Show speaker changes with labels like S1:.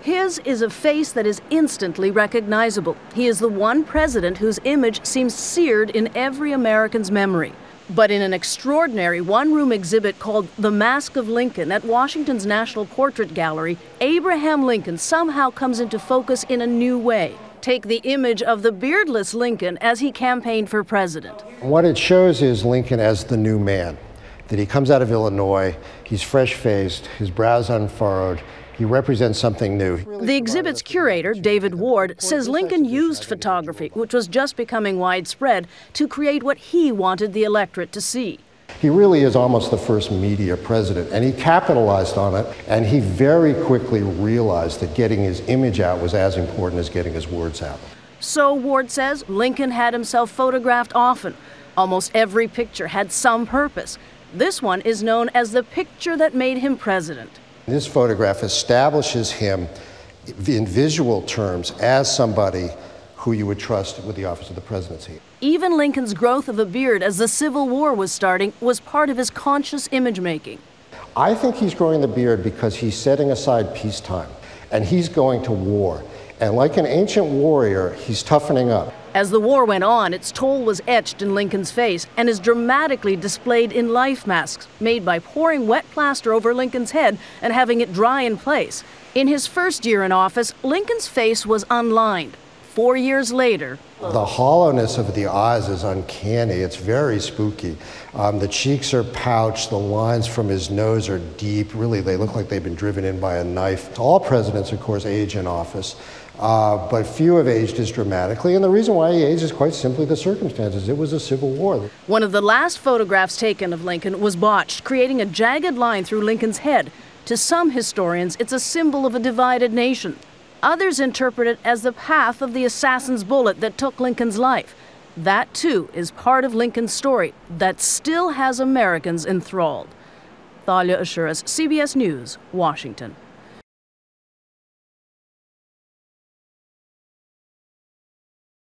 S1: His is a face that is instantly recognizable. He is the one president whose image seems seared in every American's memory. But in an extraordinary one-room exhibit called The Mask of Lincoln at Washington's National Portrait Gallery, Abraham Lincoln somehow comes into focus in a new way. Take the image of the beardless Lincoln as he campaigned for president.
S2: What it shows is Lincoln as the new man, that he comes out of Illinois, he's fresh-faced, his brow's unfurrowed, he represents something new.
S1: The exhibit's curator, David Ward, says Lincoln used photography, which was just becoming widespread, to create what he wanted the electorate to see.
S2: He really is almost the first media president, and he capitalized on it, and he very quickly realized that getting his image out was as important as getting his words out.
S1: So, Ward says, Lincoln had himself photographed often. Almost every picture had some purpose. This one is known as the picture that made him president.
S2: This photograph establishes him in visual terms as somebody who you would trust with the office of the presidency.
S1: Even Lincoln's growth of a beard as the Civil War was starting was part of his conscious image making.
S2: I think he's growing the beard because he's setting aside peacetime, and he's going to war. And like an ancient warrior, he's toughening up.
S1: As the war went on, its toll was etched in Lincoln's face and is dramatically displayed in life masks made by pouring wet plaster over Lincoln's head and having it dry in place. In his first year in office, Lincoln's face was unlined. 4 years later,
S2: the hollowness of the eyes is uncanny. It's very spooky. The cheeks are pouched. The lines from his nose are deep. Really, they look like they've been driven in by a knife. All presidents, of course, age in office, but few have aged as dramatically. And the reason why he aged is quite simply the circumstances. It was a civil war.
S1: One of the last photographs taken of Lincoln was botched, creating a jagged line through Lincoln's head. To some historians, it's a symbol of a divided nation. Others interpret it as the path of the assassin's bullet that took Lincoln's life. That, too, is part of Lincoln's story that still has Americans enthralled. Thalia Assuras, CBS News, Washington.